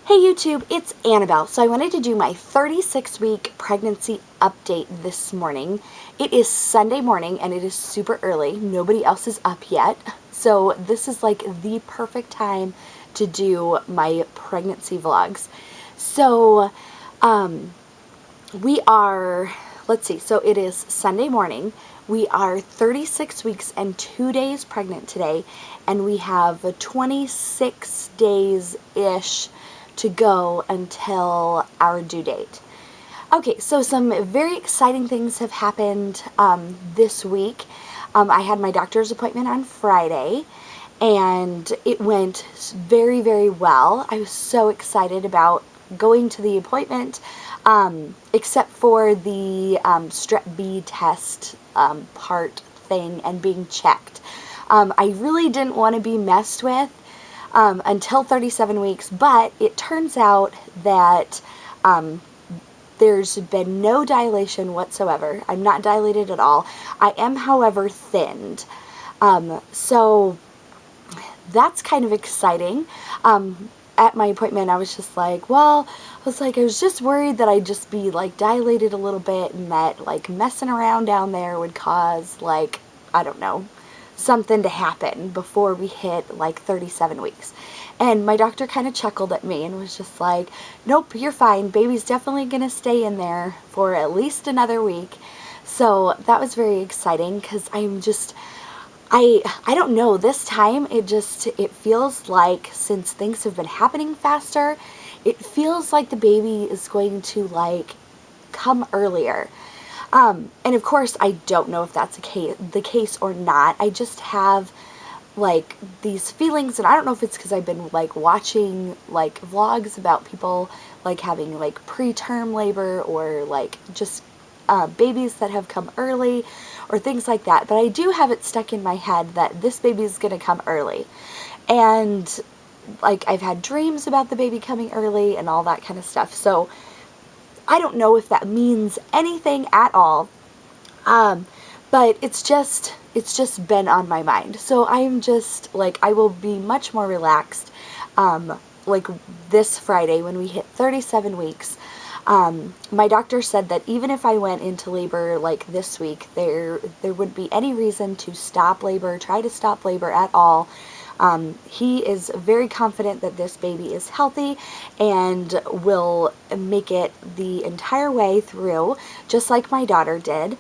Hey YouTube, it's Annabelle. So I wanted to do my 36-week pregnancy update this morning. It is Sunday morning and it is super early. Nobody else is up yet. So this is like the perfect time to do my pregnancy vlogs. So we are, let's see, so it is Sunday morning. We are 36 weeks and 2 days pregnant today, and we have 26 days-ish to go until our due date. Okay, so some very exciting things have happened this week. I had my doctor's appointment on Friday, and it went very, very well. I was so excited about going to the appointment, except for the strep B test part thing and being checked. I really didn't want to be messed with until 37 weeks, but it turns out that there's been no dilation whatsoever. I'm not dilated at all. I am, however, thinned. So that's kind of exciting. At my appointment, I was just like, well, I was just worried that I'd just be like dilated a little bit and that like messing around down there would cause like, I don't know, something to happen before we hit like 37 weeks. And my doctor kind of chuckled at me and was just like, nope, you're fine. Baby's definitely going to stay in there for at least another week. So that was very exciting because I'm just, I don't know, this time it feels like, since things have been happening faster, it feels like the baby is going to like come earlier. And of course I don't know if that's the case or not. I just have like these feelings, and I don't know if it's because I've been like watching like vlogs about people like having like preterm labor or like just babies that have come early or things like that, but I do have it stuck in my head that this baby is going to come early. And like I've had dreams about the baby coming early and all that kind of stuff, so I don't know if that means anything at all, but it's just been on my mind. So I'm just like, I will be much more relaxed like this Friday when we hit 37 weeks. My doctor said that even if I went into labor like this week, there wouldn't be any reason to try to stop labor at all. He is very confident that this baby is healthy and will make it the entire way through, just like my daughter did.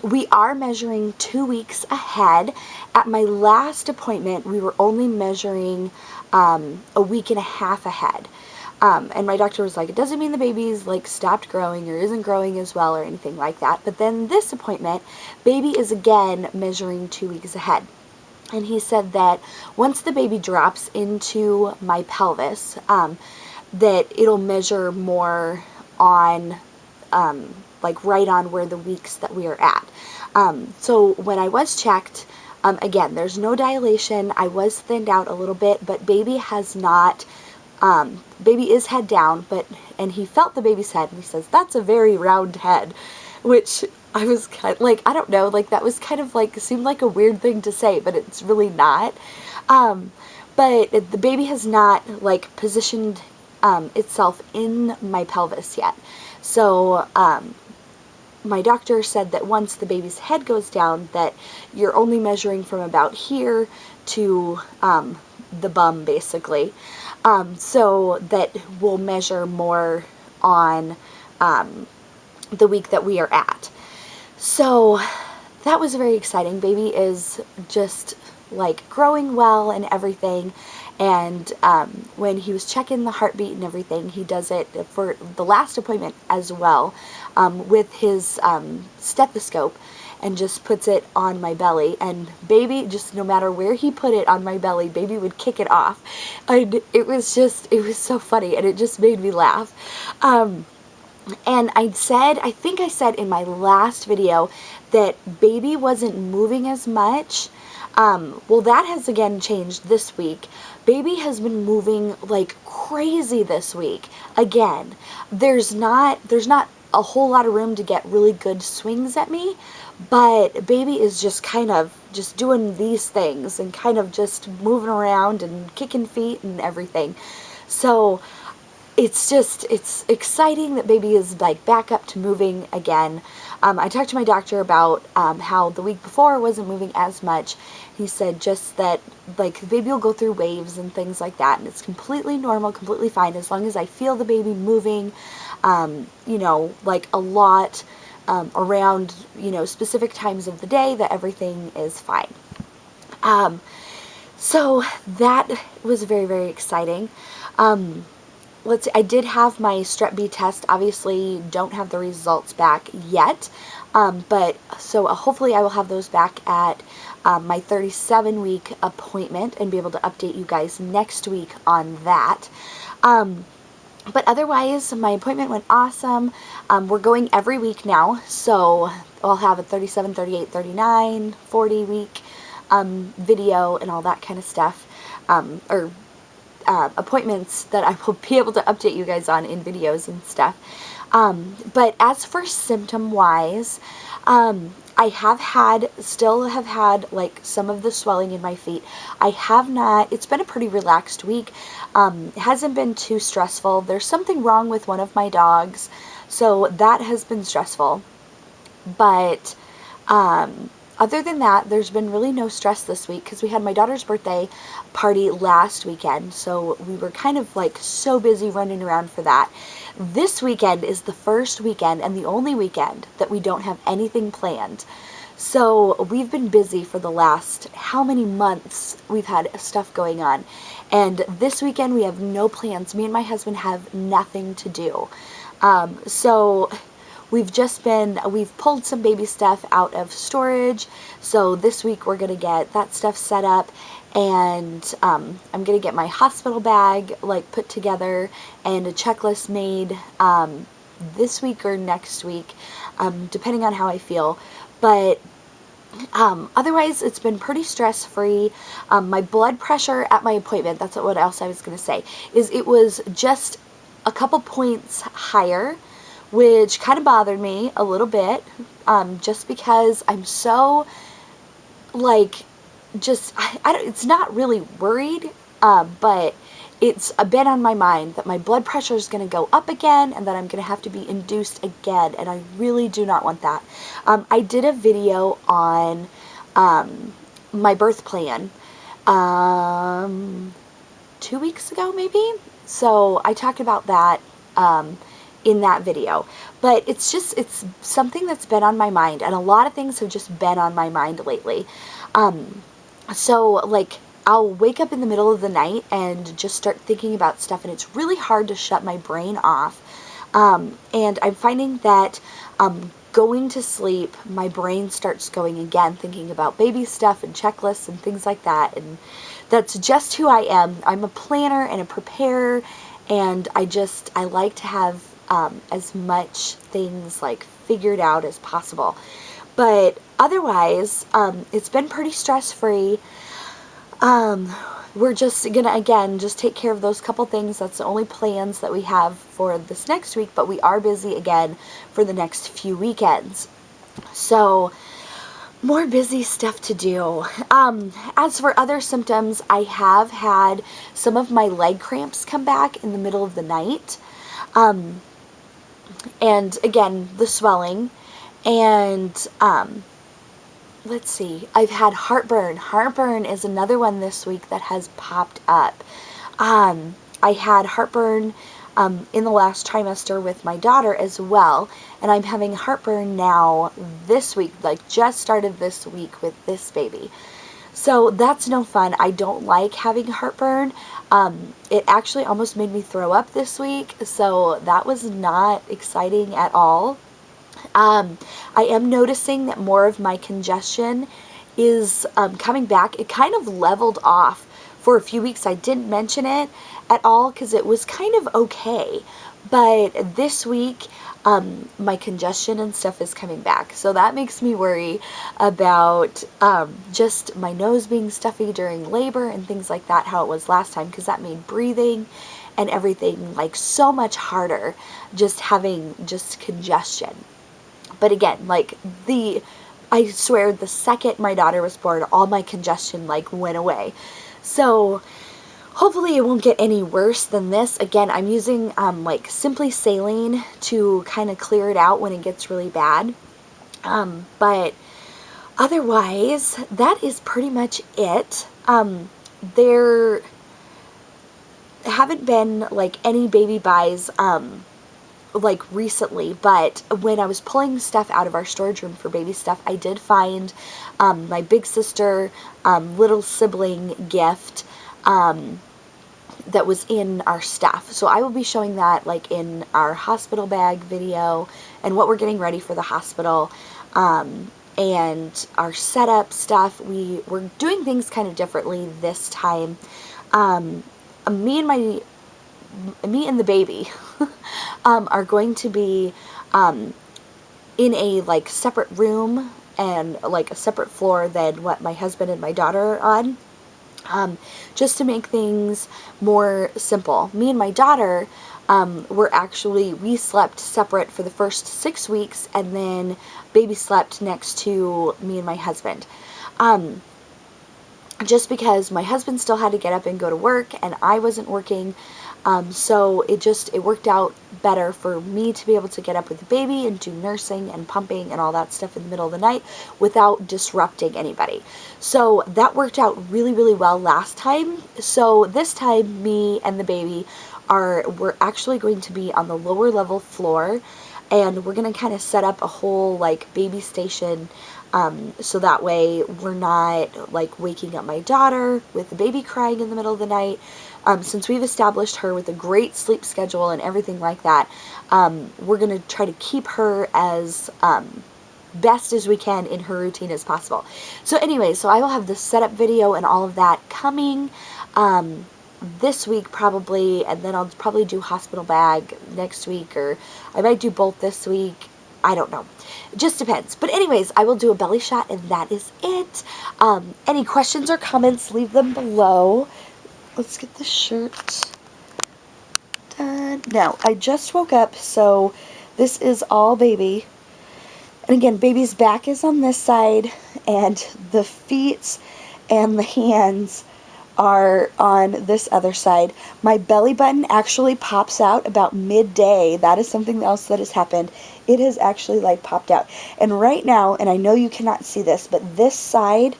We are measuring 2 weeks ahead. At my last appointment, we were only measuring a week and a half ahead. And my doctor was like, it doesn't mean the baby's like stopped growing or isn't growing as well or anything like that. But then this appointment, baby is again measuring 2 weeks ahead. And he said that once the baby drops into my pelvis, that it'll measure more on, like right on where the weeks that we are at. So when I was checked, again, there's no dilation. I was thinned out a little bit, but baby has not. Baby is head down, and he felt the baby's head, and he says, that's a very round head, which I was kind of like, I don't know, like that was kind of like, seemed like a weird thing to say, but it's really not. But the baby has not like positioned itself in my pelvis yet. So, my doctor said that once the baby's head goes down, that you're only measuring from about here to the bum, basically. So that we'll measure more on the week that we are at. So that was very exciting. Baby is just like growing well and everything. And when he was checking the heartbeat and everything, he does it for the last appointment as well, with his stethoscope, and just puts it on my belly, and baby, just no matter where he put it on my belly, baby would kick it off. And it was so funny, and it just made me laugh. And I think I said in my last video that baby wasn't moving as much. Well, that has again changed this week. Baby has been moving like crazy this week. Again, there's not a whole lot of room to get really good swings at me, but baby is just kind of just doing these things and kind of just moving around and kicking feet and everything. So it's exciting that baby is like back up to moving again. I talked to my doctor about how the week before wasn't moving as much. He said just that like the baby will go through waves and things like that, and it's completely normal, completely fine as long as I feel the baby moving, like a lot around specific times of the day, that everything is fine. So that was very, very exciting. Let's see, I did have my Strep B test. Obviously, don't have the results back yet, but so hopefully I will have those back at my 37-week appointment and be able to update you guys next week on that. But otherwise, my appointment went awesome. We're going every week now, so I'll have a 37, 38, 39, 40 week video and all that kind of stuff, or appointments that I will be able to update you guys on in videos and stuff. But as for symptom-wise, still have had like some of the swelling in my feet. It's been a pretty relaxed week. It hasn't been too stressful. There's something wrong with one of my dogs, so that has been stressful. But, other than that, there's been really no stress this week because we had my daughter's birthday party last weekend, so we were kind of like so busy running around for that. This weekend is the first weekend and the only weekend that we don't have anything planned. So we've been busy for the last how many months we've had stuff going on. And this weekend we have no plans. Me and my husband have nothing to do. So we've pulled some baby stuff out of storage, so this week we're going to get that stuff set up, and I'm going to get my hospital bag like put together and a checklist made this week or next week, depending on how I feel. But otherwise, it's been pretty stress-free. My blood pressure at my appointment, that's what else I was going to say, is it was just a couple points higher, which kind of bothered me a little bit, just because I'm so, like, it's not really worried, but it's been on my mind that my blood pressure is going to go up again and that I'm going to have to be induced again, and I really do not want that. I did a video on my birth plan 2 weeks ago, maybe, so I talked about that in that video. But it's something that's been on my mind, and a lot of things have just been on my mind lately. So like I'll wake up in the middle of the night and just start thinking about stuff, and it's really hard to shut my brain off. And I'm finding that going to sleep, my brain starts going again, thinking about baby stuff and checklists and things like that, and that's just who I am. I'm a planner and a preparer, and I like to have as much things like figured out as possible. But otherwise, it's been pretty stress-free. We're just gonna, again, just take care of those couple things. That's the only plans that we have for this next week, but we are busy again for the next few weekends. So, more busy stuff to do. As for other symptoms, I have had some of my leg cramps come back in the middle of the night. And again, the swelling, and let's see, I've had heartburn. Heartburn is another one this week that has popped up. I had heartburn in the last trimester with my daughter as well, and I'm having heartburn now this week, like just started this week with this baby. So that's no fun. I don't like having heartburn. It actually almost made me throw up this week, so that was not exciting at all. I am noticing that more of my congestion is coming back. It kind of leveled off for a few weeks. I didn't mention it at all because it was kind of okay. But this week, my congestion and stuff is coming back. So that makes me worry about just my nose being stuffy during labor and things like that, how it was last time, because that made breathing and everything like so much harder, just having just congestion. But again, like I swear the second my daughter was born, all my congestion like went away. So hopefully it won't get any worse than this. Again, I'm using like simply saline to kind of clear it out when it gets really bad. But otherwise, that is pretty much it. There haven't been like any baby buys like recently, but when I was pulling stuff out of our storage room for baby stuff, I did find my big sister little sibling gift that was in our stuff. So I will be showing that like in our hospital bag video and what we're getting ready for the hospital, and our setup stuff. We're doing things kind of differently this time. Me and the baby are going to be in a like separate room and like a separate floor than what my husband and my daughter are on, just to make things more simple. Me and my daughter we slept separate for the first 6 weeks, and then baby slept next to me and my husband. Just because my husband still had to get up and go to work and I wasn't working, so it worked out better for me to be able to get up with the baby and do nursing and pumping and all that stuff in the middle of the night without disrupting anybody. So that worked out really, really well last time. So this time, me and the baby we're actually going to be on the lower level floor, and we're going to kind of set up a whole like baby station, so that way we're not like waking up my daughter with the baby crying in the middle of the night. Since we've established her with a great sleep schedule and everything like that, we're going to try to keep her as best as we can in her routine as possible. So anyway, so I will have the setup video and all of that coming this week probably, and then I'll probably do hospital bag next week, or I might do both this week. I don't know. It just depends. But anyways, I will do a belly shot, and that is it. Any questions or comments, leave them below. Let's get the shirt done. Now, I just woke up, so this is all baby. And again, baby's back is on this side, and the feet and the hands are on this other side. My belly button actually pops out about midday. That is something else that has happened. It has actually like popped out. And right now, and I know you cannot see this, but this side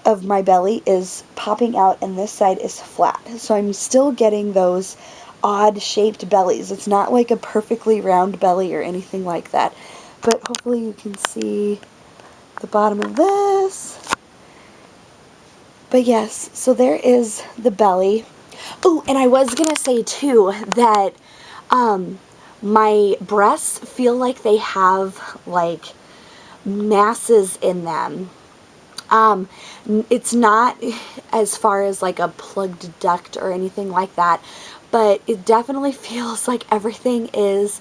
of my belly is popping out and this side is flat. So I'm still getting those odd shaped bellies. It's not like a perfectly round belly or anything like that. But hopefully you can see the bottom of this. But yes, so there is the belly. Oh, and I was going to say too that my breasts feel like they have like masses in them. It's not as far as like a plugged duct or anything like that, but it definitely feels like everything is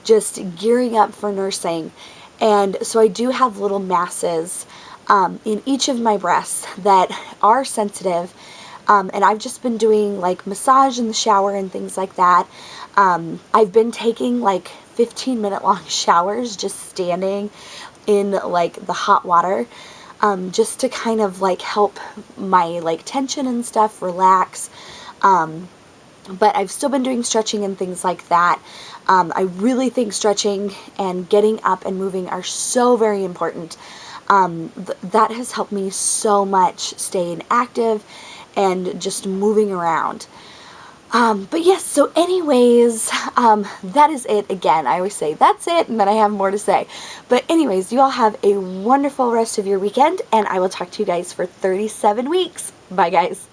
just gearing up for nursing. And so I do have little masses in each of my breasts that are sensitive, and I've just been doing like massage in the shower and things like that. I've been taking like 15-minute long showers just standing in like the hot water, just to kind of like help my like tension and stuff relax. But I've still been doing stretching and things like that. I really think stretching and getting up and moving are so very important. That has helped me so much staying active and just moving around. But yes, so anyways, that is it. Again, I always say that's it, and then I have more to say. But anyways, you all have a wonderful rest of your weekend, and I will talk to you guys for 37 weeks. Bye, guys.